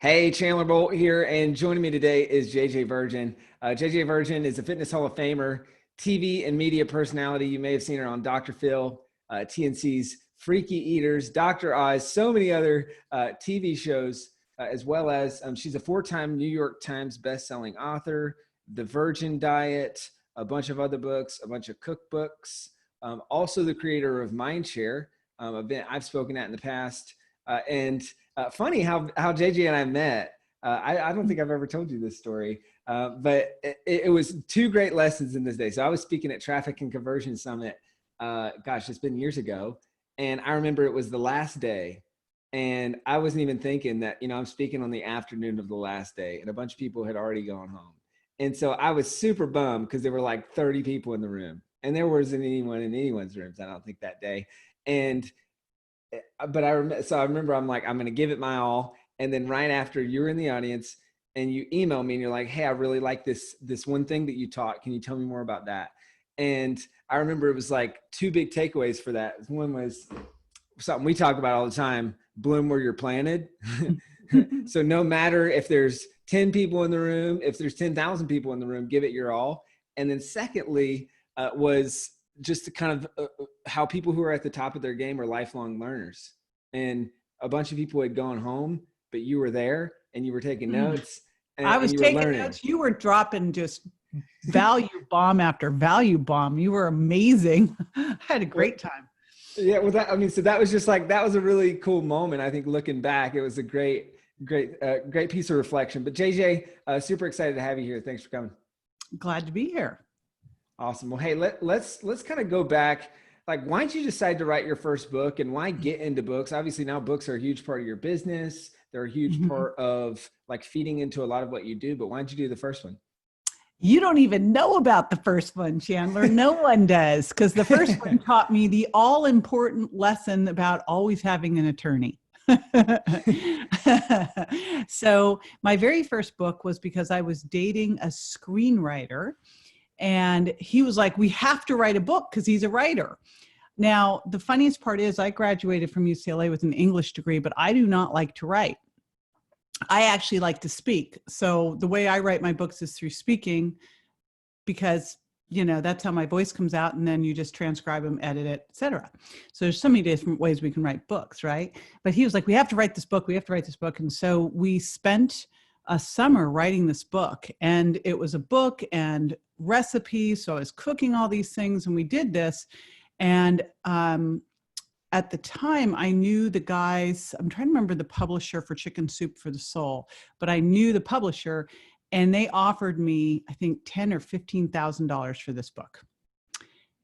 Hey, Chandler Bolt here, and joining me today is JJ Virgin. JJ Virgin is a Fitness Hall of Famer, TV and media personality. You may have seen her on Dr. Phil, TNC's Freaky Eaters, Dr. Oz, so many other TV shows, as well as she's a four-time New York Times best-selling author, The Virgin Diet, a bunch of other books, a bunch of cookbooks, also the creator of Mindshare, event I've spoken at in the past, funny how JJ and I met. I don't think I've ever told you this story, but it was two great lessons in this day. So I was speaking at Traffic and Conversion Summit. Gosh, it's been years ago. And I remember it was the last day. And I wasn't even thinking that, I'm speaking on the afternoon of the last day and a bunch of people had already gone home. And so I was super bummed because there were like 30 people in the room and there wasn't anyone in anyone's rooms, I don't think, that day. But I remember I'm like, I'm going to give it my all. And then right after, you're in the audience and you email me and you're like, hey, I really like this one thing that you taught. Can you tell me more about that? And I remember it was like two big takeaways for that. One was something we talk about all the time: bloom where you're planted. So no matter if there's 10 people in the room, if there's 10,000 people in the room, give it your all. And then secondly, was just to kind of how people who are at the top of their game are lifelong learners. And a bunch of people had gone home, but you were there and you were taking notes. And, I was and you taking were learning. notes. You were dropping just value bomb after value bomb. You were amazing. I had a great time. Yeah. Well, so that was just like, that was a really cool moment. I think looking back, it was a great piece of reflection. But JJ, super excited to have you here. Thanks for coming. Glad to be here. Awesome. Well, hey, let's kind of go back. Like, why did you decide to write your first book and why get into books? Obviously now books are a huge part of your business. They're a huge part of like feeding into a lot of what you do, but why did you do the first one? You don't even know about the first one, Chandler. No one does, because the first one taught me the all-important lesson about always having an attorney. So my very first book was because I was dating a screenwriter. And he was like, we have to write a book because he's a writer. Now, the funniest part is I graduated from UCLA with an English degree, but I do not like to write. I actually like to speak. So the way I write my books is through speaking because, that's how my voice comes out, and then you just transcribe them, edit it, etc. So there's so many different ways we can write books, right? But he was like, we have to write this book. We have to write this book. And so we spent a summer writing this book, and it was a book and recipes. So I was cooking all these things and we did this. And at the time I knew the guys, I'm trying to remember the publisher for Chicken Soup for the Soul, but I knew the publisher and they offered me, I think $10,000 or $15,000 for this book.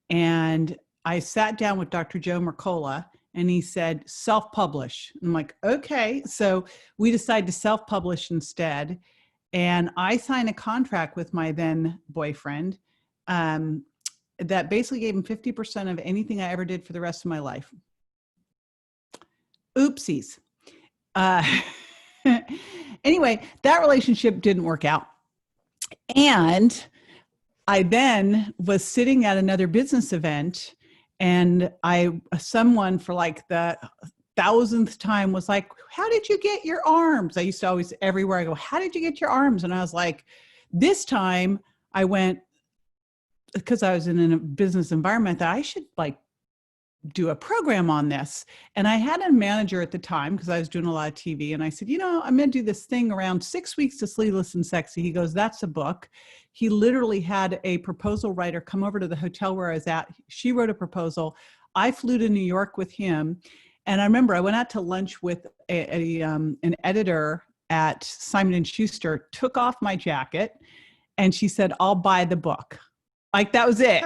And I sat down with Dr. Joe Mercola and he said, self-publish. I'm like, okay. So we decided to self-publish instead. And I signed a contract with my then boyfriend that basically gave him 50% of anything I ever did for the rest of my life. Oopsies. Anyway, that relationship didn't work out. And I then was sitting at another business event, and someone for like the 1,000th time was like, how did you get your arms? I used to always, everywhere I go, how did you get your arms? And I was like, this time I went, because I was in a business environment, that I should like do a program on this. And I had a manager at the time because I was doing a lot of TV. And I said, I'm going to do this thing around 6 weeks to Sleeveless and Sexy. He goes, that's a book. He literally had a proposal writer come over to the hotel where I was at. She wrote a proposal. I flew to New York with him. And I remember I went out to lunch with an editor at Simon & Schuster, took off my jacket, and she said, I'll buy the book. Like, that was it.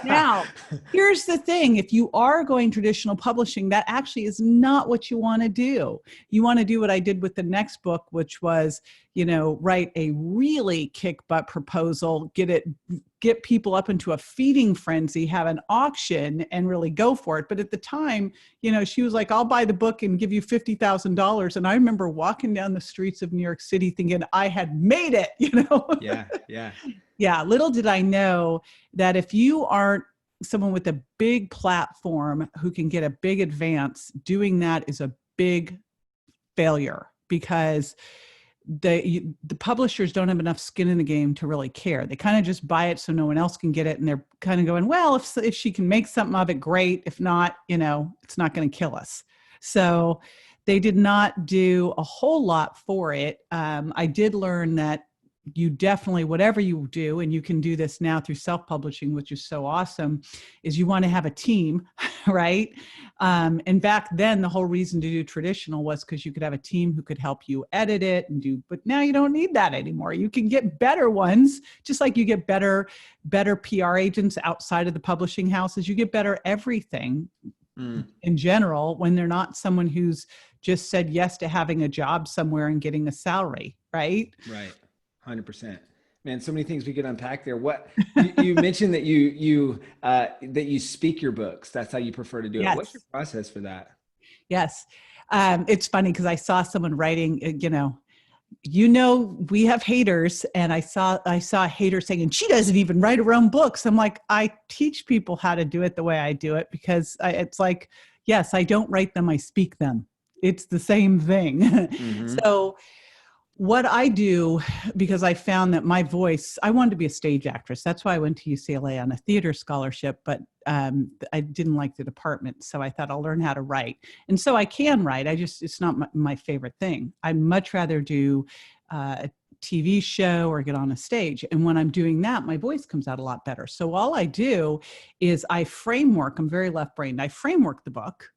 Now, here's the thing. If you are going traditional publishing, that actually is not what you want to do. You want to do what I did with the next book, which was, write a really kick butt proposal, get people up into a feeding frenzy, have an auction, and really go for it. But at the time, she was like, I'll buy the book and give you $50,000. And I remember walking down the streets of New York City thinking I had made it, Yeah. Yeah. Little did I know that if you aren't someone with a big platform who can get a big advance, doing that is a big failure, because the publishers don't have enough skin in the game to really care. They kind of just buy it so no one else can get it. And they're kind of going, well, if she can make something of it, great. If not, it's not going to kill us. So they did not do a whole lot for it. I did learn that you definitely, whatever you do, and you can do this now through self-publishing, which is so awesome, is you want to have a team, right? And back then, the whole reason to do traditional was because you could have a team who could help you edit it but now you don't need that anymore. You can get better ones, just like you get better PR agents outside of the publishing houses. You get better everything in general when they're not someone who's just said yes to having a job somewhere and getting a salary, right? Right. 100%. Man, so many things we could unpack there. What you mentioned that you speak your books. That's how you prefer to do it. Yes. What's your process for that? Yes. It's funny because I saw someone writing, we have haters, and I saw a hater saying, and she doesn't even write her own books. I'm like, I teach people how to do it the way I do it, because it's like, yes, I don't write them, I speak them. It's the same thing. Mm-hmm. So what I do, because I found that my voice, I wanted to be a stage actress. That's why I went to UCLA on a theater scholarship, but I didn't like the department. So I thought I'll learn how to write. And so I can write. It's not my favorite thing. I'd much rather do a TV show or get on a stage. And when I'm doing that, my voice comes out a lot better. So all I do is I framework. I'm very left-brained. I framework the book.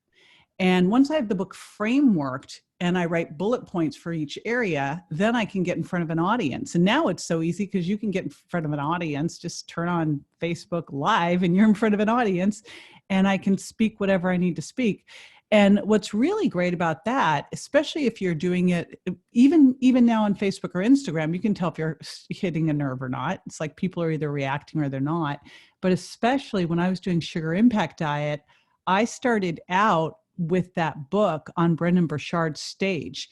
And once I have the book frameworked and I write bullet points for each area, then I can get in front of an audience. And now it's so easy because you can get in front of an audience, just turn on Facebook Live and you're in front of an audience, and I can speak whatever I need to speak. And what's really great about that, especially if you're doing it, even now on Facebook or Instagram, you can tell if you're hitting a nerve or not. It's like people are either reacting or they're not. But especially when I was doing Sugar Impact Diet, I started out with that book on Brendan Burchard's stage,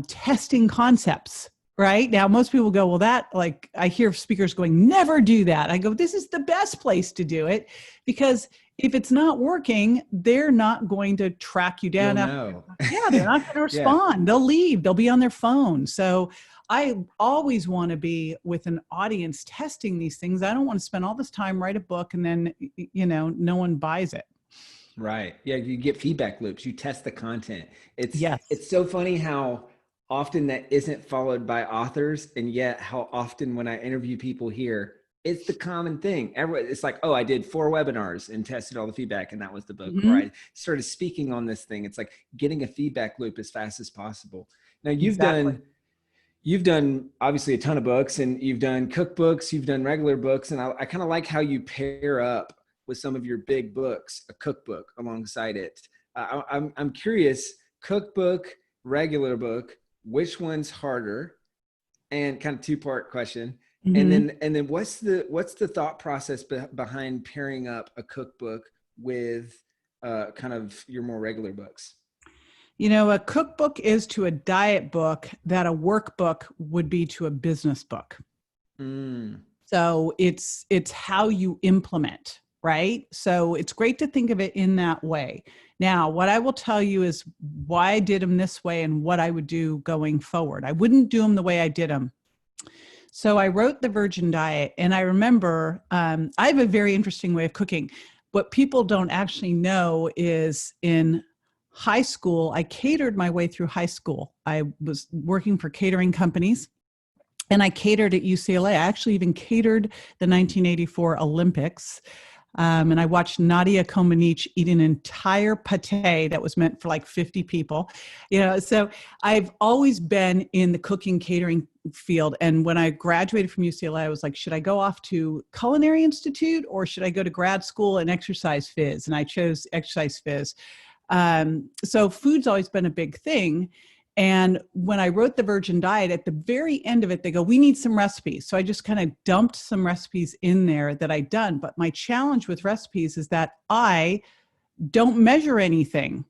testing concepts, right? Now, most people go, well, I hear speakers going, never do that. I go, this is the best place to do it, because if it's not working, they're not going to track you down. Yeah, they're not going to respond. Yeah. They'll leave. They'll be on their phone. So I always want to be with an audience testing these things. I don't want to spend all this time, write a book, and then, no one buys it. Right. Yeah. You get feedback loops. You test the content. It's so funny how often that isn't followed by authors. And yet how often when I interview people here, it's the common thing. It's like, oh, I did 4 webinars and tested all the feedback, and that was the book. Mm-hmm. Or I started speaking on this thing. It's like getting a feedback loop as fast as possible. Now you've done obviously a ton of books, and you've done cookbooks, you've done regular books. And I kind of like how you pair up with some of your big books, a cookbook alongside it. I'm curious, cookbook, regular book, which one's harder? And kind of 2-part question. Mm-hmm. And then what's the thought process behind pairing up a cookbook with kind of your more regular books? A cookbook is to a diet book that a workbook would be to a business book. So it's how you implement. Right? So it's great to think of it in that way. Now, what I will tell you is why I did them this way and what I would do going forward. I wouldn't do them the way I did them. So I wrote The Virgin Diet, and I remember I have a very interesting way of cooking. What people don't actually know is in high school, I catered my way through high school. I was working for catering companies, and I catered at UCLA. I actually even catered the 1984 Olympics. And I watched Nadia Comaneci eat an entire pate that was meant for like 50 people. So I've always been in the cooking catering field. And when I graduated from UCLA, I was like, should I go off to Culinary Institute or should I go to grad school and exercise phys? And I chose exercise phys. So food's always been a big thing. And when I wrote The Virgin Diet, at the very end of it, they go, we need some recipes. So I just kind of dumped some recipes in there that I'd done. But my challenge with recipes is that I don't measure anything.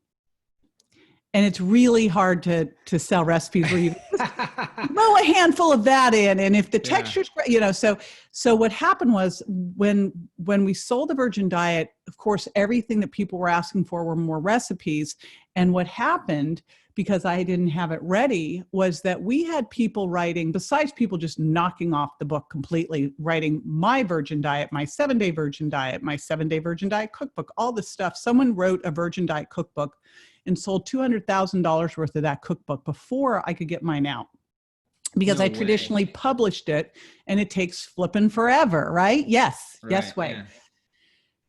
And it's really hard to sell recipes where you just throw a handful of that in. And if the texture's great, you know, so what happened was when we sold the Virgin Diet, of course, everything that people were asking for were more recipes. And what happened, because I didn't have it ready, was that we had people writing, besides people just knocking off the book completely, writing my Virgin Diet, my 7-day Virgin Diet, my 7-day Virgin Diet cookbook, all this stuff. Someone wrote a Virgin Diet cookbook and sold $200,000 worth of that cookbook before I could get mine out. Because I traditionally published it, and it takes flipping forever, right? Yes, way. Yeah.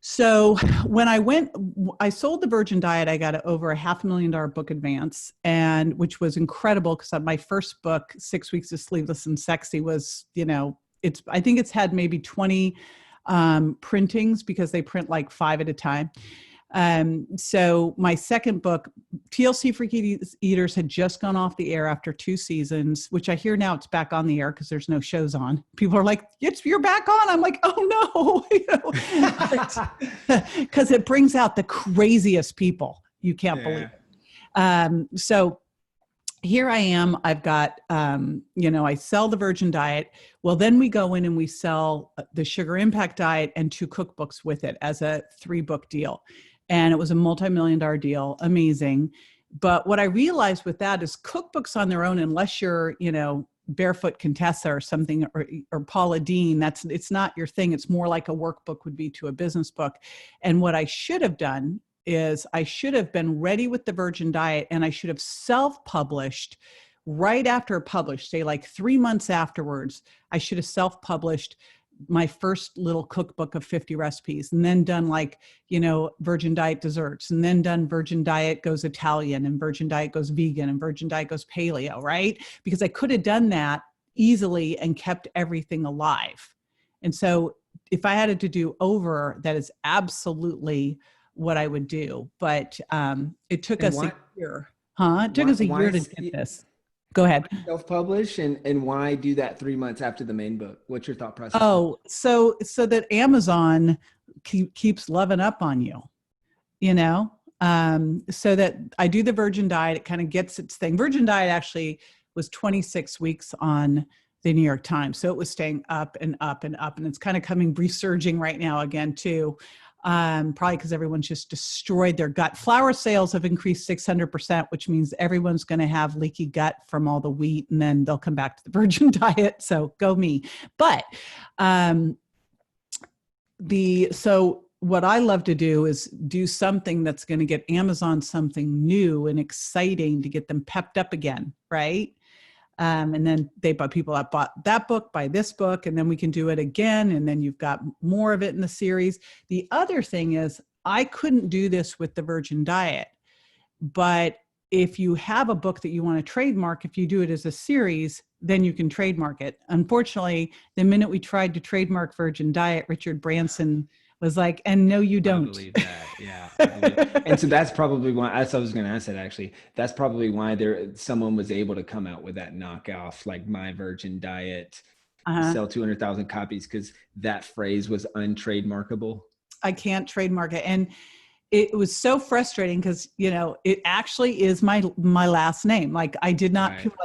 So when I sold the Virgin Diet, I got over a $500,000 book advance, and which was incredible because my first book, 6 Weeks of Sleeveless and Sexy, was, you know, I think it's had maybe 20 printings because they print like 5 at a time. So my second book, TLC Freaky Eaters, had just gone off the air after 2 seasons, which I hear now it's back on the air because there's no shows on. People are like, you're back on. I'm like, oh no, you know, because it brings out the craziest people. You can't believe it. So here I am, I've got, you know, I sell the Virgin Diet. Well, then we go in and we sell the Sugar Impact Diet and 2 cookbooks with it as a 3-book deal. And it was a multi-million-dollar deal. Amazing. But what I realized with that is cookbooks on their own, unless you're, you know, Barefoot Contessa or something, or Paula Deen, it's not your thing. It's more like a workbook would be to a business book. And what I should have done is I should have been ready with the Virgin Diet, and I should have self-published right after it published, say like 3 months afterwards. I should have self-published my first little cookbook of 50 recipes, and then done like, you know, Virgin Diet desserts, and then done Virgin Diet goes Italian, and Virgin Diet goes vegan, and Virgin Diet goes paleo, right? Because I could have done that easily and kept everything alive. And so if I had it to do over, that is absolutely what I would do. But it took us a year. It took us a year to get this. Go ahead. Self-publish, and why do that 3 months after the main book? What's your thought process? Oh, so that Amazon keeps loving up on you, you know? So that I do the Virgin Diet, it kind of gets its thing. Virgin Diet actually was 26 weeks on the New York Times. So it was staying up and up and up, and it's kind of coming resurging right now again too. Probably because everyone's just destroyed their gut. Flour sales have increased 600%, which means everyone's going to have leaky gut from all the wheat, and then they'll come back to the Virgin Diet. So go me. But so what I love to do is do something that's going to get Amazon something new and exciting to get them pepped up again, right? And then people that bought that book, buy this book, and then we can do it again. And then you've got more of it in the series. The other thing is I couldn't do this with the Virgin Diet, but if you have a book that you want to trademark, if you do it as a series, then you can trademark it. Unfortunately, the minute we tried to trademark Virgin Diet, Richard Branson was like, and no, you don't. I believe that. Yeah. And so that's probably why, as I was going to ask that actually, that's probably why someone was able to come out with that knockoff, like My Virgin Diet, sell 200,000 copies, because that phrase was untrademarkable. I can't trademark it. And it was so frustrating because, you know, it actually is my last name. Like I did not, people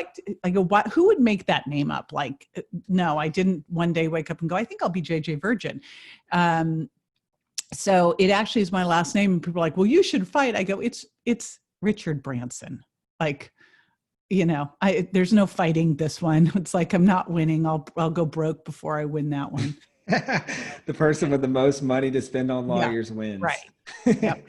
I go, what, who would make that name up? Like, no, I didn't one day wake up and go, I think I'll be JJ Virgin. So it actually is my last name, and people are like, well, you should fight. I go, it's Richard Branson. Like, you know, there's no fighting this one. It's like, I'm not winning. I'll go broke before I win that one. The person with the most money to spend on lawyers wins. Right. Yep.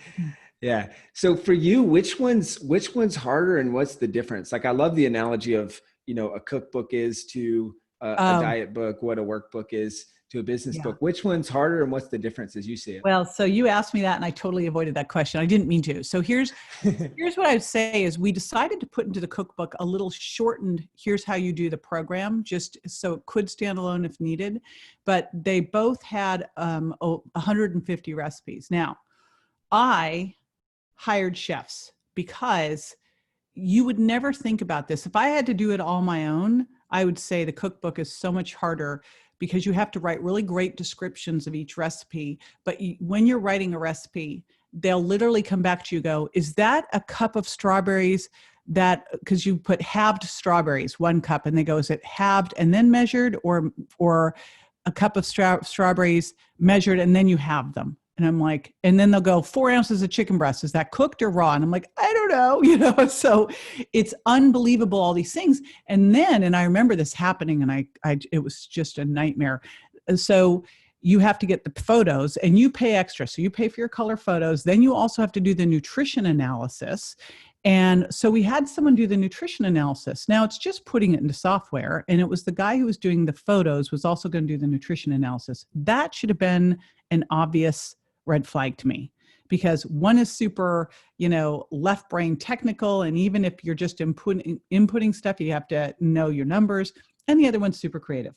Yeah. So for you, which one's harder, and what's the difference? Like, I love the analogy of, you know, a cookbook is to a diet book, what a workbook is to a business book. Which one's harder, and what's the difference as you see it? Well, so you asked me that and I totally avoided that question. I didn't mean to. So here's what I'd say is we decided to put into the cookbook a little shortened, here's how you do the program, just so it could stand alone if needed. But they both had 150 recipes. Now, I hired chefs because you would never think about this. If I had to do it all my own, I would say the cookbook is so much harder because you have to write really great descriptions of each recipe. But when you're writing a recipe, they'll literally come back to you, go, is that a cup of strawberries that, because you put halved strawberries, 1 cup, and they go, is it halved and then measured, or a cup of strawberries measured and then you halve them? And I'm like, and then they'll go, 4 ounces of chicken breast, is that cooked or raw? And I'm like, I don't know, so it's unbelievable, all these things. And I remember this happening, and it was just a nightmare. And so you have to get the photos, and you pay extra. So you pay for your color photos. Then you also have to do the nutrition analysis. And so we had someone do the nutrition analysis. Now it's just putting it into software. And it was the guy who was doing the photos was also going to do the nutrition analysis. That should have been an obvious red flag to me, because one is super, left brain technical. And even if you're just inputting stuff, you have to know your numbers. And the other one's super creative.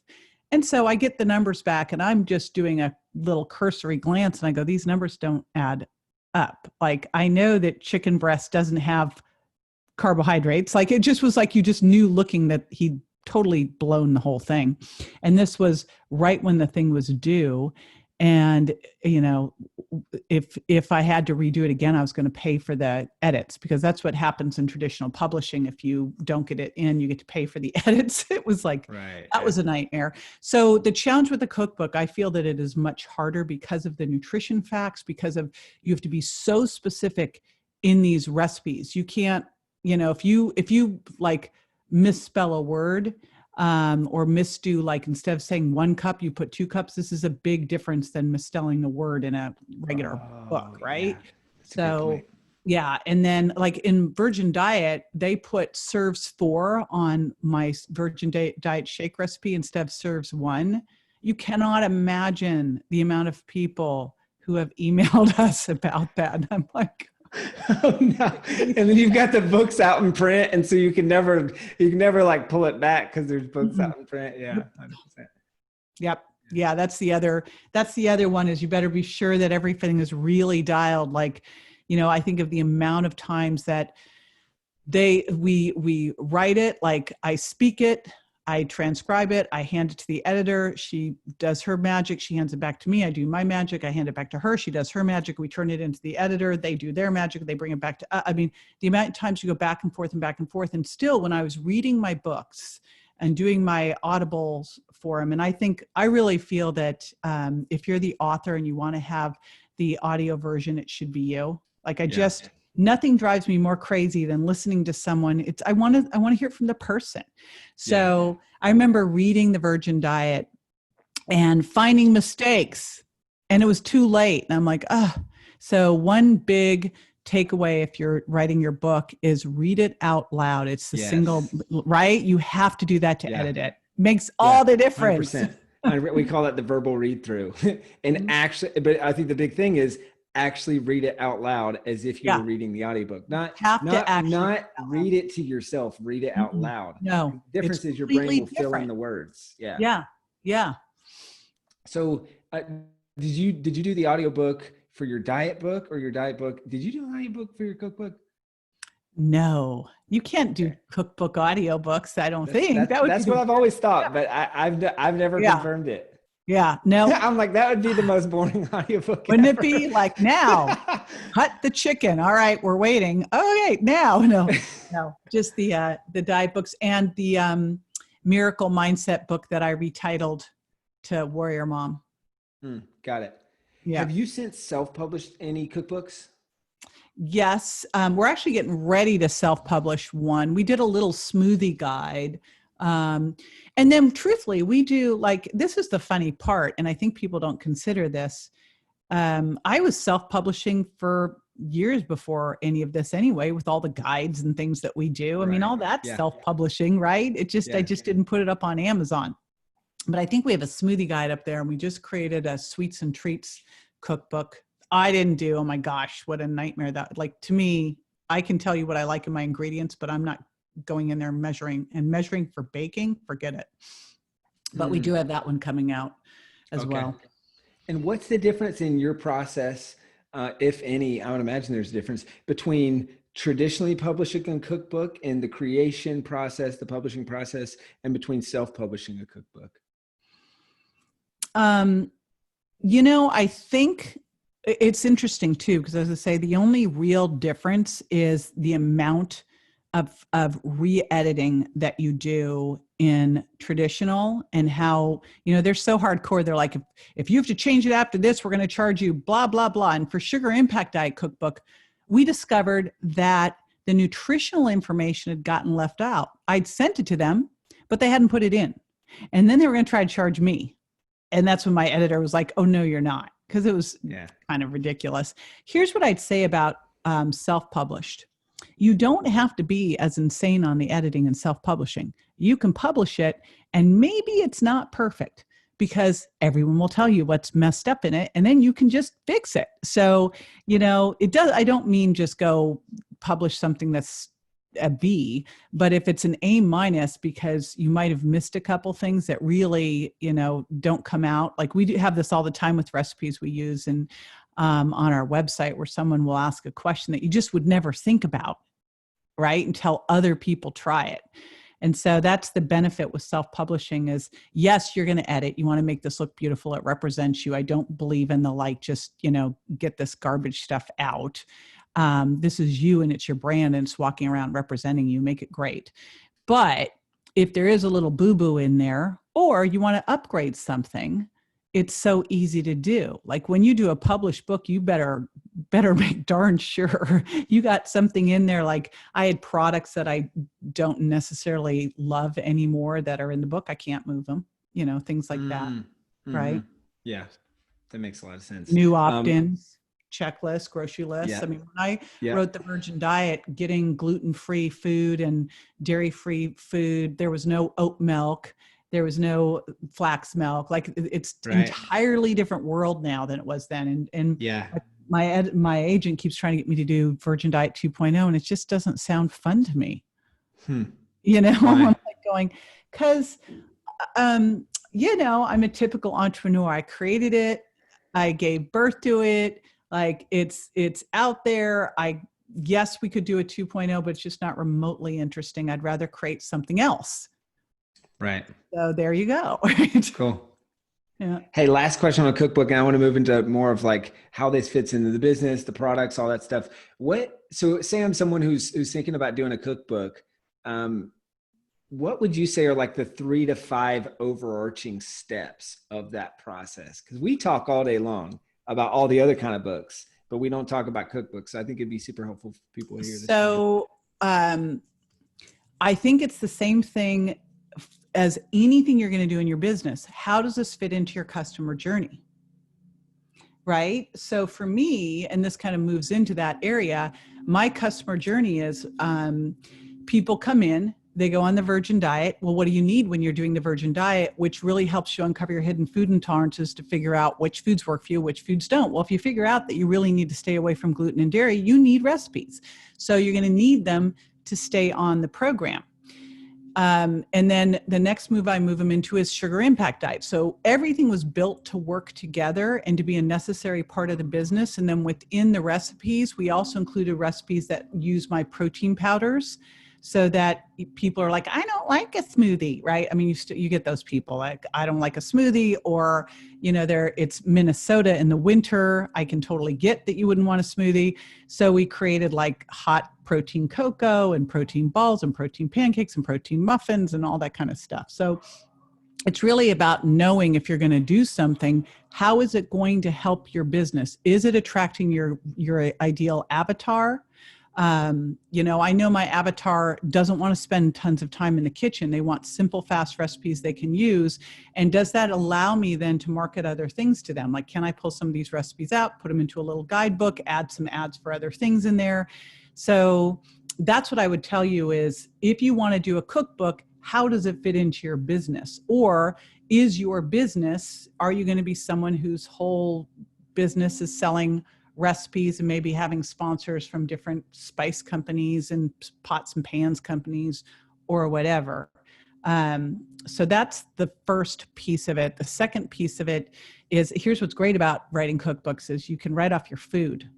And so I get the numbers back, and I'm just doing a little cursory glance, and I go, these numbers don't add up. Like, I know that chicken breast doesn't have carbohydrates. Like, it just was like, you just knew looking that he'd totally blown the whole thing. And this was right when the thing was due. And, if I had to redo it again, I was going to pay for the edits, because that's what happens in traditional publishing. If you don't get it in, you get to pay for the edits. It was like, that was a nightmare. So the challenge with the cookbook, I feel that it is much harder because of the nutrition facts, because of, you have to be so specific in these recipes. You can't, if you like misspell a word, or misdo, like instead of saying 1 cup, you put 2 cups. This is a big difference than misspelling the word in a regular book, right? Yeah. So, yeah. And then, like in Virgin Diet, they put serves 4 on my Virgin Diet shake recipe instead of serves 1. You cannot imagine the amount of people who have emailed us about that. And I'm like, oh no. And then you've got the books out in print, and so you can never like pull it back because there's books out in print. Yeah, 100%. Yep. Yeah, that's the other one, is you better be sure that everything is really dialed. Like, I think of the amount of times that we write it, like I speak it, I transcribe it, I hand it to the editor, she does her magic, she hands it back to me, I do my magic, I hand it back to her, she does her magic, we turn it into the editor, they do their magic, they bring it back to, the amount of times you go back and forth and back and forth. And still, when I was reading my books and doing my audibles for them, and I really feel that if you're the author and you want to have the audio version, it should be you. Like, nothing drives me more crazy than listening to someone. I want to hear from the person. So I remember reading the Virgin Diet and finding mistakes, and it was too late. And I'm like, So one big takeaway, if you're writing your book, is read it out loud. It's the single, right? You have to do that to edit it. Makes all the difference. 100%. We call that the verbal read through. And actually, but I think the big thing is, actually read it out loud as if you were reading the audiobook. Not read it to yourself, read it out loud. No. The difference is your brain will fill in the words. Yeah. So did you do the audiobook for your diet book, or your diet book? Did you do an audiobook for your cookbook? No, you can't do cookbook audiobooks. I don't think. That's what I've always thought, but I've never confirmed it. Yeah, no. I'm like, that would be the most boring audiobook. Wouldn't it be like, now, cut the chicken. All right, we're waiting. Okay, now, no, just the diet books and the Miracle Mindset book that I retitled to Warrior Mom. Got it. Yeah. Have you since self-published any cookbooks? Yes, we're actually getting ready to self-publish one. We did a little smoothie guide. And then truthfully, we do, like, this is the funny part, and I think people don't consider this. I was self-publishing for years before any of this anyway, with all the guides and things that we do. I mean, all that's self-publishing, right? I just didn't put it up on Amazon. But I think we have a smoothie guide up there, and we just created a sweets and treats cookbook. I didn't do, oh my gosh, what a nightmare that, like, to me, I can tell you what I like in my ingredients, but I'm not going in there measuring for baking, forget it. But we do have that one coming out as well. And what's the difference in your process, if any? I would imagine there's a difference between traditionally publishing a cookbook and the creation process, the publishing process, and between self-publishing a cookbook. I think It's interesting too, because as I say, the only real difference is the amount of re-editing that you do in traditional, and how, they're so hardcore. They're like, if you have to change it after this, we're going to charge you blah, blah, blah. And for Sugar Impact Diet Cookbook, we discovered that the nutritional information had gotten left out. I'd sent it to them, but they hadn't put it in. And then they were going to try to charge me. And that's when my editor was like, oh, no, you're not. Because it was kind of ridiculous. Here's what I'd say about self-published. You don't have to be as insane on the editing and self-publishing. You can publish it, and maybe it's not perfect because everyone will tell you what's messed up in it, and then you can just fix it. So, it does. I don't mean just go publish something that's a B, but if it's an A minus because you might have missed a couple things that really, don't come out. Like we do have this all the time with recipes we use and on our website, where someone will ask a question that you just would never think about, right? Until other people try it. And so that's the benefit with self-publishing is, yes, you're going to edit. You want to make this look beautiful. It represents you. I don't believe in the just, get this garbage stuff out. This is you and it's your brand and it's walking around representing you. Make it great. But if there is a little boo-boo in there, or you want to upgrade something, it's so easy to do. Like when you do a published book, you better make darn sure you got something in there. Like I had products that I don't necessarily love anymore that are in the book. I can't move them, things like that. Mm-hmm. Right. Yeah. That makes a lot of sense. New opt-ins. Checklist, grocery lists. Yeah. I mean, when I wrote the Virgin Diet, getting gluten-free food and dairy-free food, there was no oat milk, there was no flax milk. Like it's entirely different world now than it was then. And my agent keeps trying to get me to do Virgin Diet 2.0, and it just doesn't sound fun to me. I'm like going, because I'm a typical entrepreneur. I created it, I gave birth to it. Like it's out there. Yes, we could do a 2.0, but it's just not remotely interesting. I'd rather create something else. Right. So there you go. Cool. Yeah. Hey, last question on Cookbook. And I want to move into more of like how this fits into the business, the products, all that stuff. So say I'm someone who's thinking about doing a cookbook. What would you say are like the 3 to 5 overarching steps of that process? Because we talk all day long about all the other kind of books, but we don't talk about cookbooks. So I think it'd be super helpful for people to hear this. So I think it's the same thing as anything you're going to do in your business. How does this fit into your customer journey? Right? So for me, and this kind of moves into that area, my customer journey is people come in, they go on the Virgin Diet. Well, what do you need when you're doing the Virgin Diet, which really helps you uncover your hidden food intolerances to figure out which foods work for you, which foods don't. Well, if you figure out that you really need to stay away from gluten and dairy, you need recipes. So you're going to need them to stay on the program. And then the next move I move them into is Sugar Impact Diet. So everything was built to work together and to be a necessary part of the business. And then within the recipes, we also included recipes that use my protein powders, so that people are like, I don't like a smoothie, right? I mean, you get those people like, I don't like a smoothie, or, it's Minnesota in the winter. I can totally get that you wouldn't want a smoothie. So we created like hot protein cocoa and protein balls and protein pancakes and protein muffins and all that kind of stuff. So it's really about knowing, if you're going to do something, how is it going to help your business? Is it attracting your ideal avatar? I know my avatar doesn't want to spend tons of time in the kitchen. They want simple, fast recipes they can use. And does that allow me then to market other things to them? Like, can I pull some of these recipes out, put them into a little guidebook, add some ads for other things in there? So that's what I would tell you is, if you want to do a cookbook, how does it fit into your business? Or is your business, are you going to be someone whose whole business is selling recipes and maybe having sponsors from different spice companies and pots and pans companies or whatever? So that's the first piece of it. The second piece of it is, here's what's great about writing cookbooks is you can write off your food.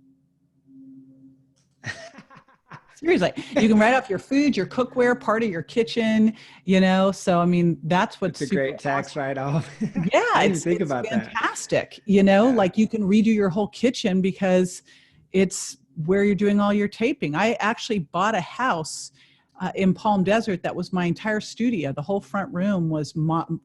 Seriously, you can write off your food, your cookware, part of your kitchen, so I mean, that's what's It's a super great tax awesome. write-off. Yeah, I didn't even think it's about that. fantastic, Yeah. like you can redo your whole kitchen because it's where you're doing all your taping. I actually bought a house in Palm Desert that was my entire studio. The whole front room was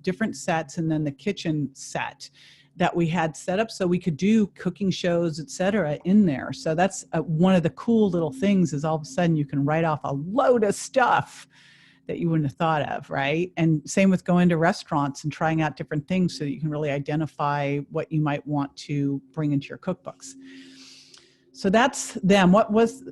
different sets, and then the kitchen set that we had set up so we could do cooking shows, et cetera, in there. So that's one of the cool little things is all of a sudden you can write off a load of stuff that you wouldn't have thought of, right? And same with going to restaurants and trying out different things so that you can really identify what you might want to bring into your cookbooks. So that's them.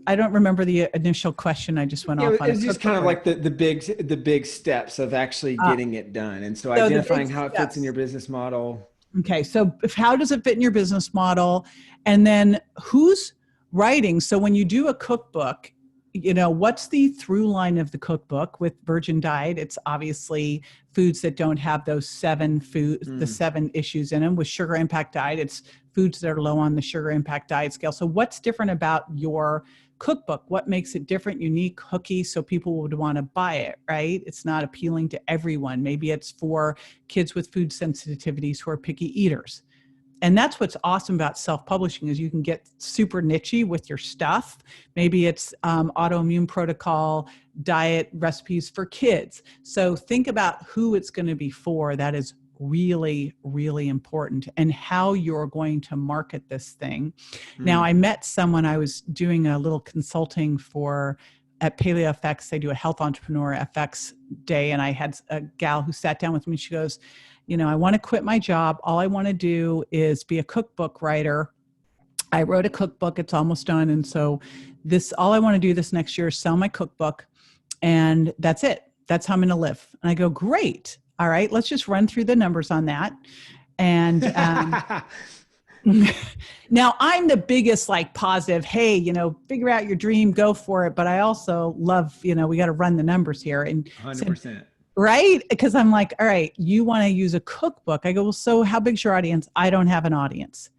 I don't remember the initial question. I just went Yeah, off on a it's just cookbook kind of writer. like the big steps of actually Uh, getting it done. And so so the big identifying how it fits in steps. your business model. Okay, so how does it fit in your business model? And then who's writing? So when you do a cookbook, what's the through line of the cookbook with Virgin Diet? It's obviously foods that don't have those the 7 issues in them. With Sugar Impact Diet, it's foods that are low on the Sugar Impact Diet scale. So what's different about your cookbook? What makes it different, unique, hooky, so people would want to buy it, right? It's not appealing to everyone. Maybe it's for kids with food sensitivities who are picky eaters. And that's what's awesome about self-publishing is you can get super nichey with your stuff. Maybe it's autoimmune protocol, diet recipes for kids. So think about who it's going to be for. That is really, really important, and how you're going to market this thing. Now, I met someone I was doing a little consulting for at Paleo FX. They do a health entrepreneur FX day. And I had a gal who sat down with me. She goes, I want to quit my job. All I want to do is be a cookbook writer. I wrote a cookbook. It's almost done. And so all I want to do this next year is sell my cookbook. And that's it. That's how I'm going to live. And I go, great. All right, let's just run through the numbers on that. And now I'm the biggest positive, hey, figure out your dream, go for it. But I also love, we got to run the numbers here. And 100%. Right? Because I'm like, all right, you want to use a cookbook. I go, well, so how big's your audience? I don't have an audience,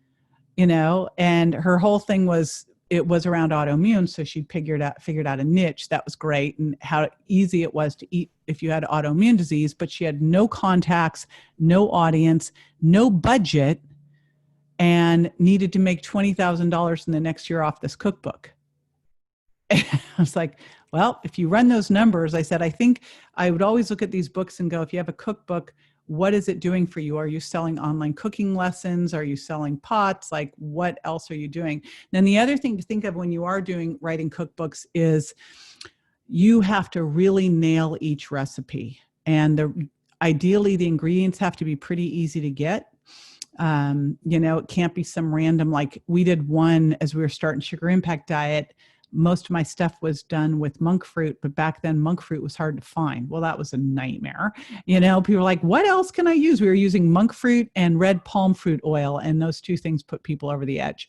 and her whole thing was, it was around autoimmune. So she figured out a niche that was great, and how easy it was to eat if you had autoimmune disease, but she had no contacts, no audience, no budget, and needed to make $20,000 in the next year off this cookbook. And I was like, well, if you run those numbers, I said, I think I would always look at these books and go, if you have a cookbook, what is it doing for you? Are you selling online cooking lessons? Are you selling pots? Like, what else are you doing? Then the other thing to think of when you are writing cookbooks is you have to really nail each recipe. And ideally, the ingredients have to be pretty easy to get. It can't be some random, like we did one as we were starting Sugar Impact Diet. Most of my stuff was done with monk fruit, but back then monk fruit was hard to find. Well, that was a nightmare. People were like, what else can I use? We were using monk fruit and red palm fruit oil, and those two things put people over the edge.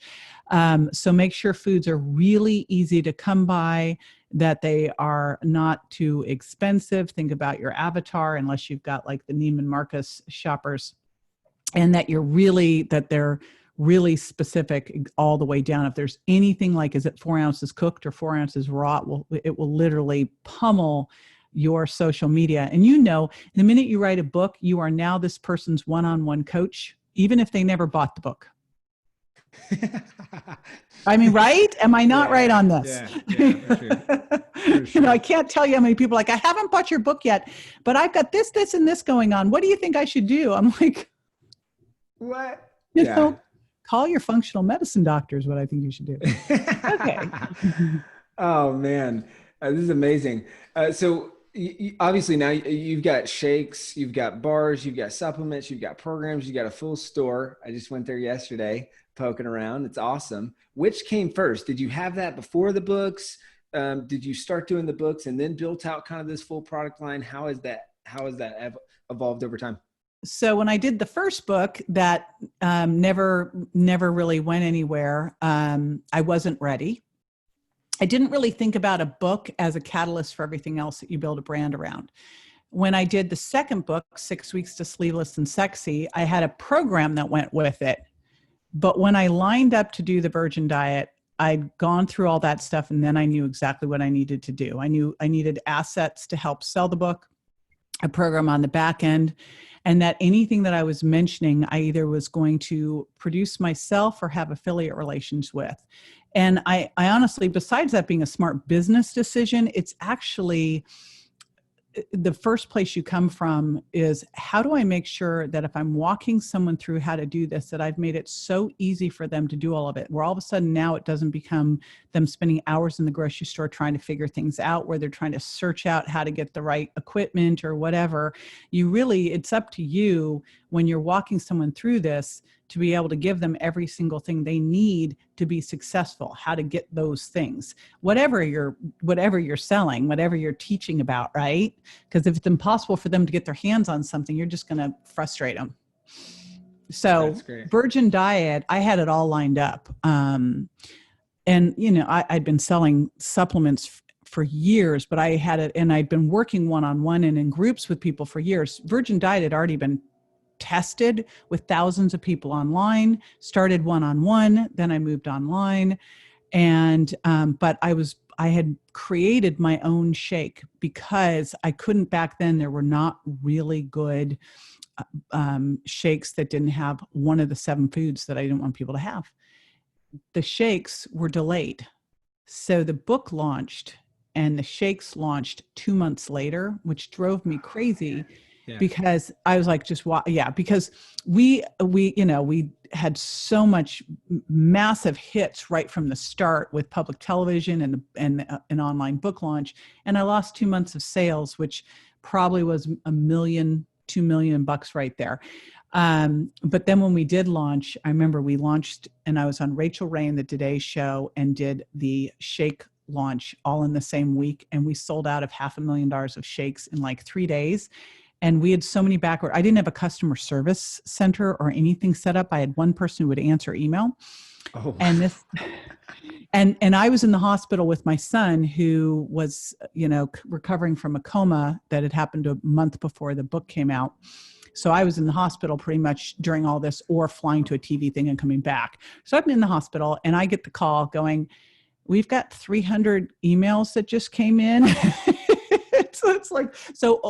So make sure foods are really easy to come by, that they are not too expensive. Think about your avatar, unless you've got like the Neiman Marcus shoppers, and that they're really specific all the way down. If there's anything like, is it 4 ounces cooked or 4 ounces raw? It will literally pummel your social media. And the minute you write a book, you are now this person's one-on-one coach, even if they never bought the book. I mean, right? Am I not right on this? Yeah, for sure. For sure. I can't tell you how many people are like, I haven't bought your book yet, but I've got this, and this going on. What do you think I should do? I'm like, what? Call your functional medicine doctor is what I think you should do. Okay. Oh man, this is amazing. So obviously now you've got shakes, you've got bars, you've got supplements, you've got programs, you've got a full store. I just went there yesterday poking around. It's awesome. Which came first? Did you have that before the books? Did you start doing the books and then built out kind of this full product line? How has that evolved over time? So when I did the first book that never really went anywhere, I wasn't ready. I didn't really think about a book as a catalyst for everything else that you build a brand around. When I did the second book, 6 Weeks to Sleeveless and Sexy, I had a program that went with it. But when I lined up to do the Virgin Diet, I'd gone through all that stuff, and then I knew exactly what I needed to do. I knew I needed assets to help sell the book, a program on the back end, and that anything that I was mentioning, I either was going to produce myself or have affiliate relations with. And I honestly, besides that being a smart business decision, it's actually the first place you come from is, how do I make sure that if I'm walking someone through how to do this, that I've made it so easy for them to do all of it, where all of a sudden now it doesn't become them spending hours in the grocery store trying to figure things out, where they're trying to search out how to get the right equipment or whatever. It's up to you when you're walking someone through this to be able to give them every single thing they need to be successful, how to get those things, whatever you're selling, whatever you're teaching about, right? Because if it's impossible for them to get their hands on something, you're just going to frustrate them. So Virgin Diet, I had it all lined up. And, I'd been selling supplements for years, but I had it, and I'd been working one-on-one and in groups with people for years. Virgin Diet had already been tested with thousands of people online, started one-on-one, then I moved online. And, but I had created my own shake because I couldn't back then, there were not really good shakes that didn't have one of the 7 foods that I didn't want people to have. The shakes were delayed. So the book launched and the shakes launched 2 months later, which drove me crazy. Yeah. Because I was like, because we had so much massive hits right from the start with public television and an online book launch. And I lost 2 months of sales, which probably was $1 million, $2 million right there. But then when we did launch, I remember we launched, and I was on Rachel Ray and the Today Show and did the shake launch all in the same week. And we sold out of $500,000 of shakes in like 3 days. And we had so many I didn't have a customer service center or anything set up. I had one person who would answer email. Oh. And I was in the hospital with my son, who was, recovering from a coma that had happened a month before the book came out. So I was in the hospital pretty much during all this, or flying to a TV thing and coming back. So I'm in the hospital and I get the call going, "We've got 300 emails that just came in." So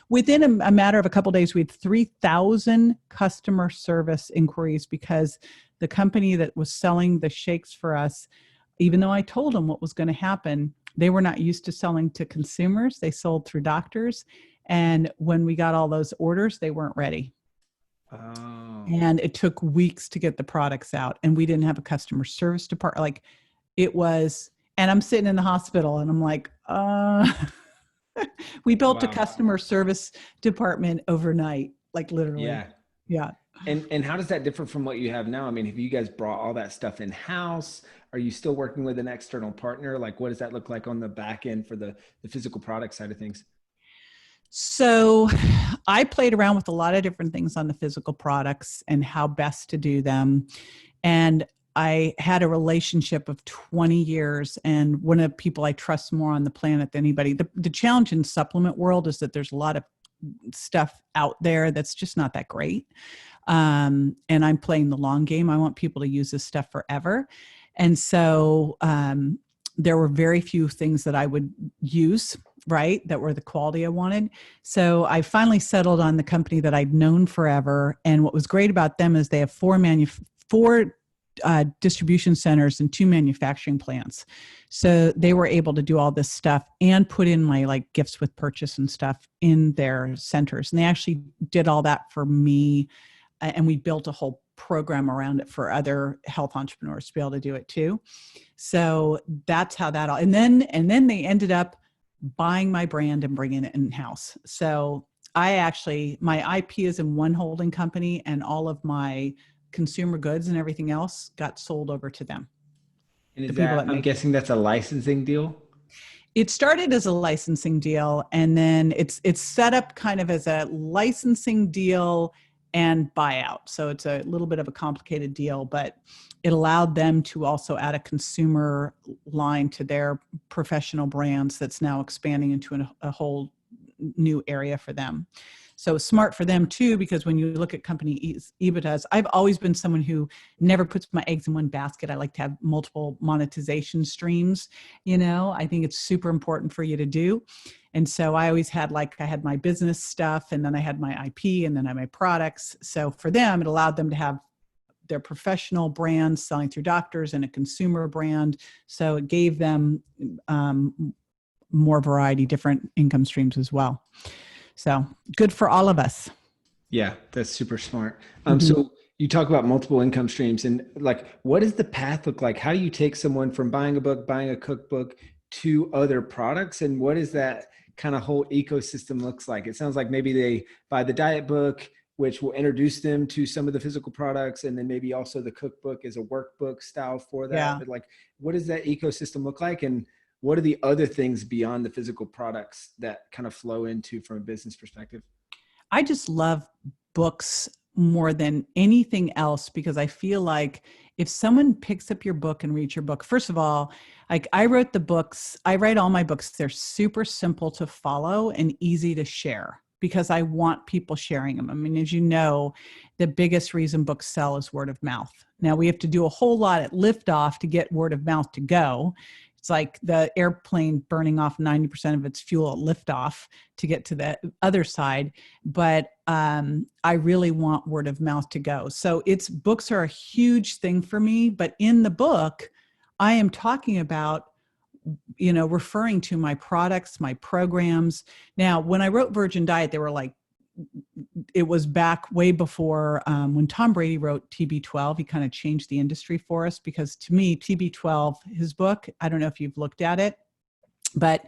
within a matter of a couple of days, we had 3,000 customer service inquiries, because the company that was selling the shakes for us, even though I told them what was going to happen, they were not used to selling to consumers. They sold through doctors. And when we got all those orders, they weren't ready. Oh. And it took weeks to get the products out. And we didn't have a customer service department. And I'm sitting in the hospital and I'm like, we built a customer service department overnight, like literally. Yeah. Yeah. And how does that differ from what you have now? I mean, have you guys brought all that stuff in-house? Are you still working with an external partner? Like, what does that look like on the back end for the physical product side of things? So I played around with a lot of different things on the physical products and how best to do them. And I had a relationship of 20 years, and one of the people I trust more on the planet than anybody. The challenge in supplement world is that there's a lot of stuff out there that's just not that great. And I'm playing the long game. I want people to use this stuff forever. And so there were very few things that I would use, right, that were the quality I wanted. So I finally settled on the company that I'd known forever. And what was great about them is they have four distribution centers and 2 manufacturing plants. So they were able to do all this stuff and put in my gifts with purchase and stuff in their centers. And they actually did all that for me. And we built a whole program around it for other health entrepreneurs to be able to do it too. So that's how that all, and then they ended up buying my brand and bringing it in-house. So my IP is in one holding company, and all of my consumer goods and everything else got sold over to them. And I'm guessing that's a licensing deal? It started as a licensing deal, and then it's set up kind of as a licensing deal and buyout. So it's a little bit of a complicated deal, but it allowed them to also add a consumer line to their professional brands that's now expanding into a whole new area for them. So smart for them too, because when you look at company EBITDAs, I've always been someone who never puts my eggs in one basket. I like to have multiple monetization streams. I think it's super important for you to do. And so I always had I had my business stuff, and then I had my IP, and then I had my products. So for them, it allowed them to have their professional brand selling through doctors and a consumer brand. So it gave them more variety, different income streams as well. So good for all of us. Yeah, that's super smart. So you talk about multiple income streams, and what does the path look like? How do you take someone from buying a book, buying a cookbook, to other products? And what is that kind of whole ecosystem looks like? It sounds like maybe they buy the diet book, which will introduce them to some of the physical products. And then maybe also the cookbook is a workbook style for that. Yeah. But what does that ecosystem look like? And what are the other things beyond the physical products that kind of flow into from a business perspective? I just love books more than anything else, because I feel like if someone picks up your book and reads your book, first of all, I wrote the books, I write all my books. They're super simple to follow and easy to share, because I want people sharing them. I mean, as you know, the biggest reason books sell is word of mouth. Now we have to do a whole lot at liftoff to get word of mouth to go. It's like the airplane burning off 90% of its fuel at liftoff to get to the other side. But I really want word of mouth to go. So books are a huge thing for me. But in the book, I am talking about referring to my products, my programs. Now, when I wrote Virgin Diet, they were it was back way before when Tom Brady wrote TB12. He kind of changed the industry for us, because to me, TB12, his book, I don't know if you've looked at it, but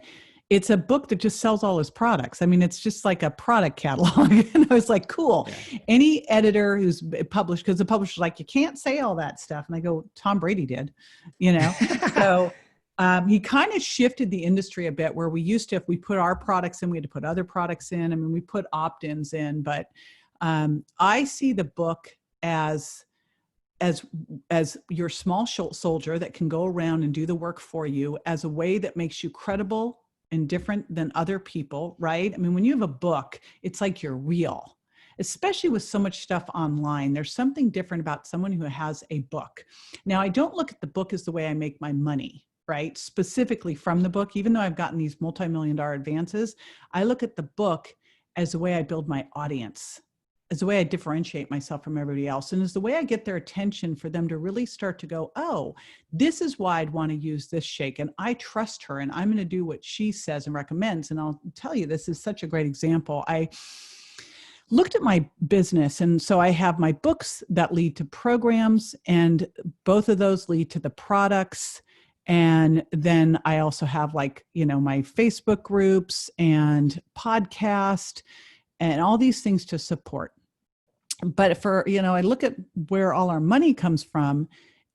it's a book that just sells all his products. I mean, it's just like a product catalog. And I was like, cool. Yeah. Any editor who's published, because the publisher's like, you can't say all that stuff. And I go, Tom Brady did, So he kind of shifted the industry a bit, where we used to, if we put our products in, we had to put other products in. I mean, we put opt-ins in, but I see the book as your small soldier that can go around and do the work for you, as a way that makes you credible and different than other people, right? I mean, when you have a book, it's like you're real, especially with so much stuff online. There's something different about someone who has a book. Now, I don't look at the book as the way I make my money, right? Specifically from the book, even though I've gotten these multi-million-dollar advances, I look at the book as the way I build my audience, as the way I differentiate myself from everybody else, and as the way I get their attention for them to really start to go, oh, this is why I'd want to use this shake, and I trust her, and I'm going to do what she says and recommends. And I'll tell you, this is such a great example. I looked at my business, and so I have my books that lead to programs, and both of those lead to the products. And then I also have my Facebook groups and podcast and all these things to support. But I look at where all our money comes from,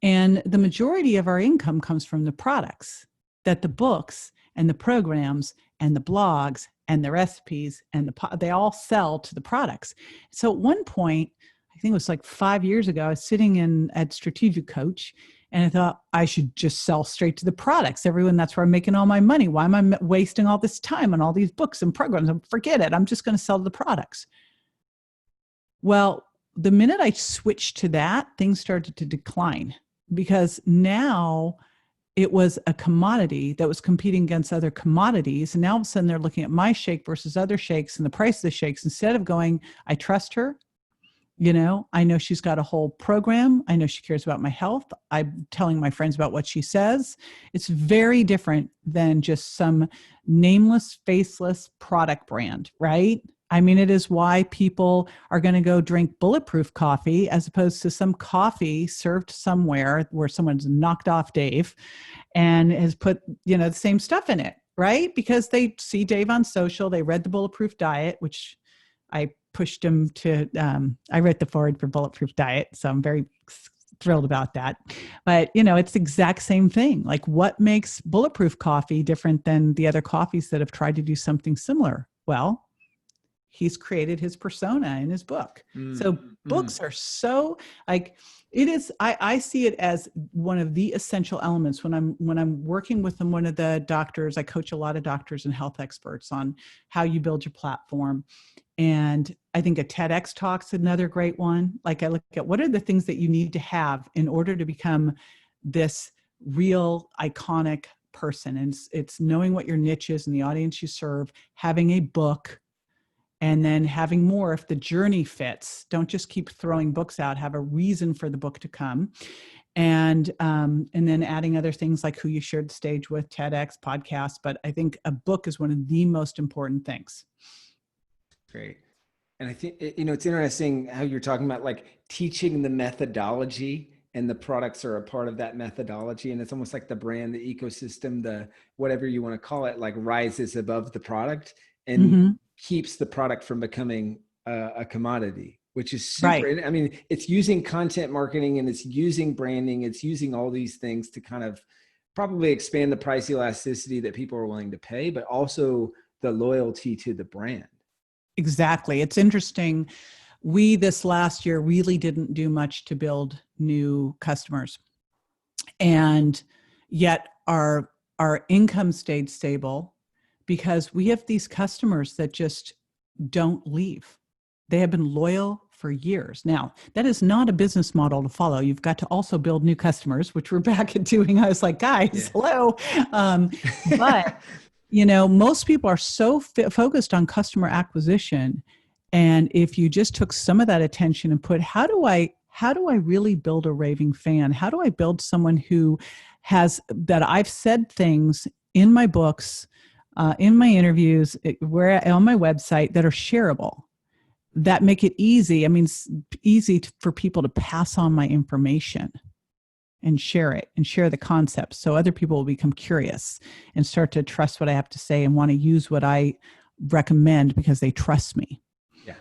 and the majority of our income comes from the products that the books and the programs and the blogs and the recipes and they all sell to the products. So at one point, I think it was 5 years ago, I was sitting at Strategic Coach, and I thought I should just sell straight to the products. That's where I'm making all my money. Why am I wasting all this time on all these books and programs? Forget it. I'm just going to sell to the products. Well, the minute I switched to that, things started to decline, because now it was a commodity that was competing against other commodities. And now all of a sudden they're looking at my shake versus other shakes and the price of the shakes, instead of going, I trust her. I know she's got a whole program. I know she cares about my health. I'm telling my friends about what she says. It's very different than just some nameless, faceless product brand, right? I mean, it is why people are going to go drink bulletproof coffee as opposed to some coffee served somewhere where someone's knocked off Dave and has put, the same stuff in it, right? Because they see Dave on social, they read the Bulletproof Diet, which I pushed him to, I wrote the foreword for Bulletproof Diet. So I'm very thrilled about that. But, it's the exact same thing. What makes Bulletproof coffee different than the other coffees that have tried to do something similar? Well, he's created his persona in his book. So books are so it is, I see it as one of the essential elements when I'm working with one of the doctors. I coach a lot of doctors and health experts on how you build your platform. And I think a TEDx talk's another great one. Like I look at what are the things that you need to have in order to become this real iconic person. And it's knowing what your niche is and the audience you serve, having a book, and then having more if the journey fits. Don't just keep throwing books out, have a reason for the book to come. And then adding other things like who you shared the stage with, TEDx, podcasts. But I think a book is one of the most important things. Great. And I think, it's interesting how you're talking about like teaching the methodology, and the products are a part of that methodology. And it's almost like the brand, the ecosystem, the whatever you want to call it, like rises above the product and keeps the product from becoming a commodity, which is super. Right. I mean, it's using content marketing and it's using branding. It's using all these things to kind of probably expand the price elasticity that people are willing to pay, but also the loyalty to the brand. Exactly. It's interesting. We, this last year, really didn't do much to build new customers. And yet our income stayed stable because we have these customers that just don't leave. They have been loyal for years. Now, that is not a business model to follow. You've got to also build new customers, which we're back at doing. I was like, guys, hello. But most people are so focused on customer acquisition. And if you just took some of that attention and put, how do I really build a raving fan? How do I build someone who that I've said things in my books, in my interviews, on my website that are shareable, that make it easy. I mean, it's easy for people to pass on my information and share it and share the concepts. So other people will become curious and start to trust what I have to say and want to use what I recommend because they trust me. Yeah,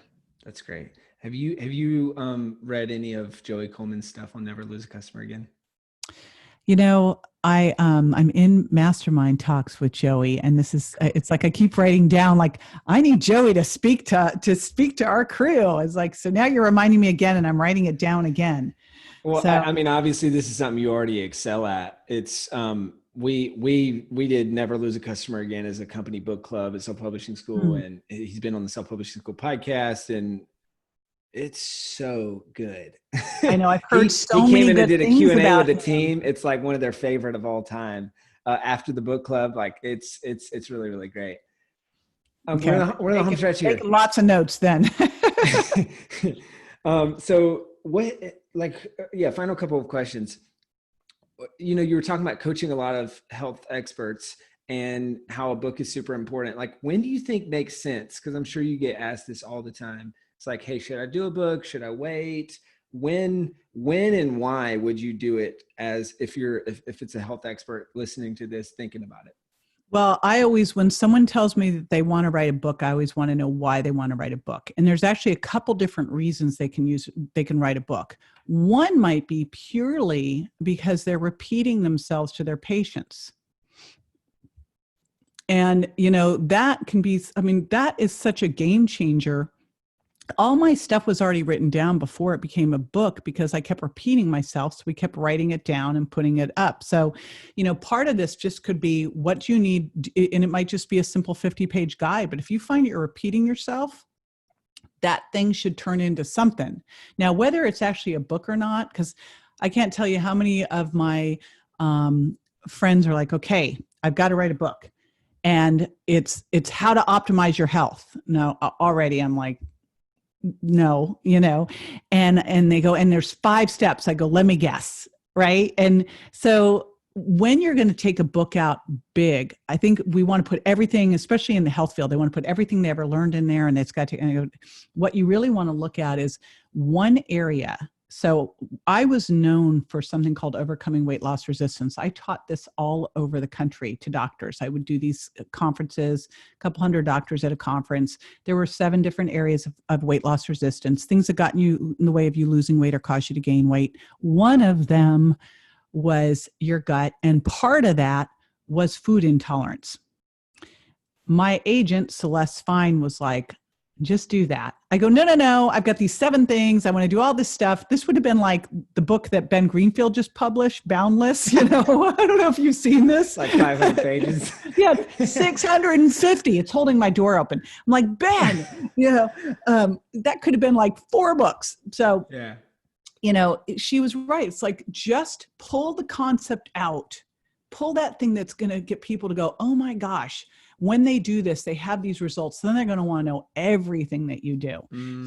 that's great. Have you read any of Joey Coleman's stuff on Never Lose a Customer Again? I'm in mastermind talks with Joey, and it's like I keep writing down, like, I need Joey to speak to our crew. It's like, so now you're reminding me again, and I'm writing it down again. Well, so, I mean, obviously this is something you already excel at. It's, we did Never Lose a Customer Again as a company book club at Self-Publishing School. And he's been on the Self-Publishing School podcast, and it's so good. I know, I've heard he came in and did a Q&A with the team. It's like one of their favorite of all time. After the book club, like it's really, really great. Okay. We're in the home stretch here. Lots of notes then. So final couple of questions. You were talking about coaching a lot of health experts and how a book is super important. Like, when do you think makes sense? Because I'm sure you get asked this all the time. It's like, hey, should I do a book? Should I wait? When and why would you do it, as if it's a health expert listening to this, thinking about it? Well, when someone tells me that they want to write a book, I always want to know why they want to write a book. And there's actually a couple different reasons they can write a book. One might be purely because they're repeating themselves to their patients. And, that is such a game changer. All my stuff was already written down before it became a book because I kept repeating myself. So we kept writing it down and putting it up. So, part of this just could be what you need. And it might just be a simple 50-page guide. But if you find you're repeating yourself, that thing should turn into something. Now, whether it's actually a book or not, because I can't tell you how many of my friends are like, okay, I've got to write a book. And it's how to optimize your health. Now, already I'm like, no, and they go, and there's 5 steps. I go, let me guess. Right. And so when you're going to take a book out big, I think we want to put everything, especially in the health field, they want to put everything they ever learned in there. And it's got to, what you really want to look at is one area. So I was known for something called overcoming weight loss resistance. I taught this all over the country to doctors. I would do these conferences, a couple hundred doctors at a conference. There were 7 different areas of weight loss resistance, things that got you in the way of you losing weight or caused you to gain weight. One of them was your gut, and part of that was food intolerance. My agent, Celeste Fine, was like, Just do that. I go, no, no, no. I've got these 7 things. I want to do all this stuff. This would have been like the book that Ben Greenfield just published, Boundless. I don't know if you've seen this. Like 500 pages. Yeah, 650. It's holding my door open. I'm like, Ben, that could have been like 4 books. So, yeah. She was right. It's like, just pull the concept out, pull that thing that's going to get people to go, oh my gosh, when they do this, they have these results. Then they're going to want to know everything that you do.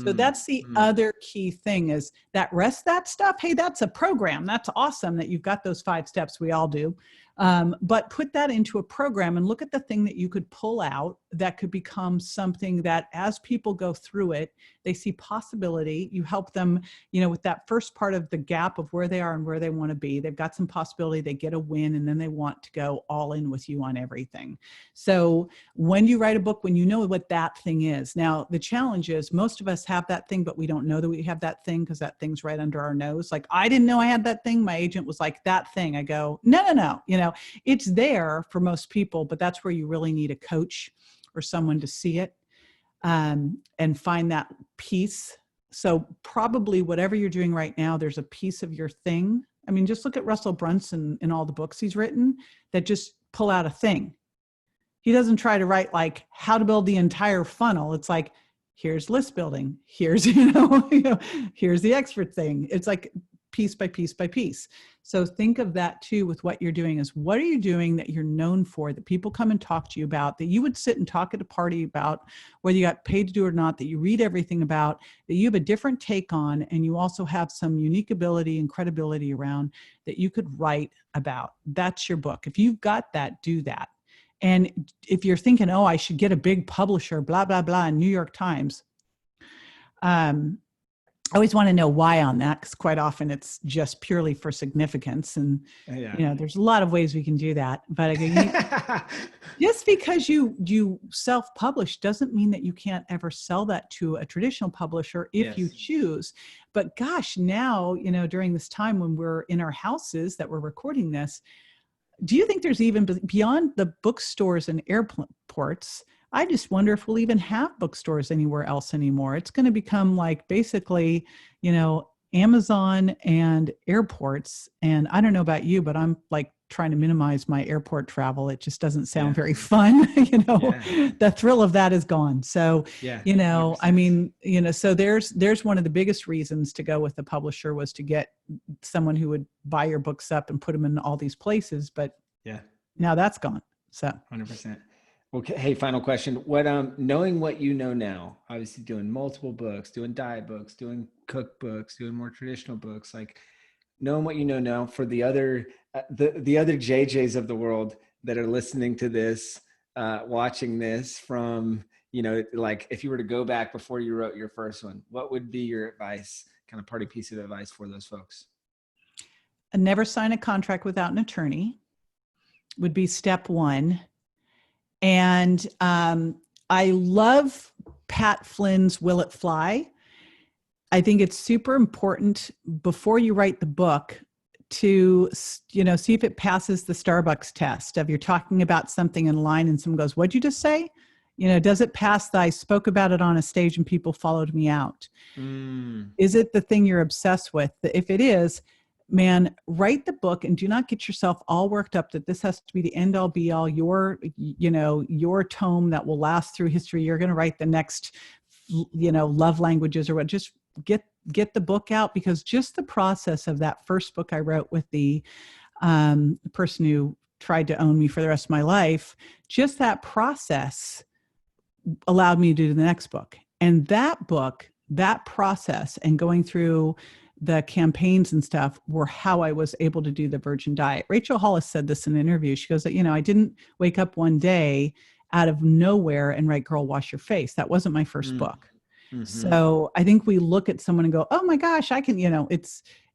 So that's the other key thing, is that rest of that stuff. Hey, that's a program. That's awesome that you've got those 5 steps. We all do. But put that into a program and look at the thing that you could pull out that could become something that, as people go through it, they see possibility. You help them, with that first part of the gap of where they are and where they want to be. They've got some possibility, they get a win, and then they want to go all in with you on everything. So when you write a book, when you know what that thing is, now the challenge is most of us have that thing, but we don't know that we have that thing because that thing's right under our nose. Like, I didn't know I had that thing. My agent was like, that thing. I go, no. It's there for most people, but that's where you really need a coach or someone to see it and find that piece. So probably whatever you're doing right now, there's a piece of your thing. I mean, just look at Russell Brunson in all the books he's written that just pull out a thing. He doesn't try to write like how to build the entire funnel. It's like, here's list building. Here's, here's the expert thing. It's like piece by piece by piece. So think of that too with what you're doing, is what are you doing that you're known for, that people come and talk to you about, that you would sit and talk at a party about, whether you got paid to do it or not, that you read everything about, that you have a different take on, and you also have some unique ability and credibility around that you could write about. That's your book. If you've got that, do that. And if you're thinking, oh, I should get a big publisher, blah, blah, blah, in New York Times, I always want to know why on that, because quite often it's just purely for significance. And, there's a lot of ways we can do that. But again, just because you self-publish doesn't mean that you can't ever sell that to a traditional publisher if you choose. But gosh, now, during this time when we're in our houses that we're recording this, do you think there's even beyond the bookstores and airports? I just wonder if we'll even have bookstores anywhere else anymore. It's going to become like basically, Amazon and airports. And I don't know about you, but I'm like trying to minimize my airport travel. It just doesn't sound very fun. The thrill of that is gone. So, I mean, so there's one of the biggest reasons to go with the publisher was to get someone who would buy your books up and put them in all these places. But now that's gone. So 100%. Okay. Hey, final question. What, knowing what you know now, obviously doing multiple books, doing diet books, doing cookbooks, doing more traditional books, like knowing what you know now, for the other, the other JJs of the world that are listening to this, watching this from, like if you were to go back before you wrote your first one, what would be your advice, kind of party piece of advice for those folks? Never sign a contract without an attorney would be step 1. And I love Pat Flynn's Will It Fly? I think it's super important before you write the book to, see if it passes the Starbucks test of you're talking about something in line and someone goes, what'd you just say? Does it pass the I spoke about it on a stage and people followed me out? Is it the thing you're obsessed with? If it is, man, write the book and do not get yourself all worked up that this has to be the end all be all, your tome that will last through history. You're going to write the next, love languages or what. Just get the book out, because just the process of that first book I wrote with the person who tried to own me for the rest of my life, just that process allowed me to do the next book. And that book, that process and going through the campaigns and stuff were how I was able to do the Virgin Diet. Rachel Hollis said this in an interview. She goes, I didn't wake up one day out of nowhere and write Girl, Wash Your Face. That wasn't my first book. Mm-hmm. So I think we look at someone and go, oh my gosh, I can,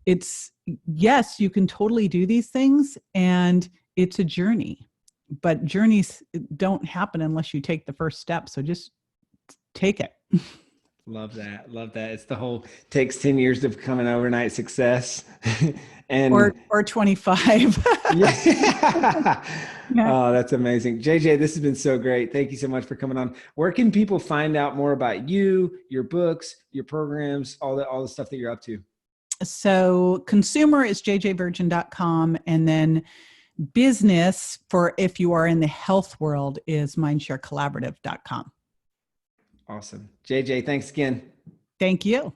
it's yes, you can totally do these things and it's a journey, but journeys don't happen unless you take the first step. So just take it. Love that. Love that. It's the whole takes 10 years to become an overnight success. And or 25. yeah. Yeah. Oh, that's amazing. JJ, this has been so great. Thank you so much for coming on. Where can people find out more about you, your books, your programs, all the stuff that you're up to? So consumer is jjvirgin.com, and then business, for if you are in the health world, is mindsharecollaborative.com. Awesome. JJ, thanks again. Thank you.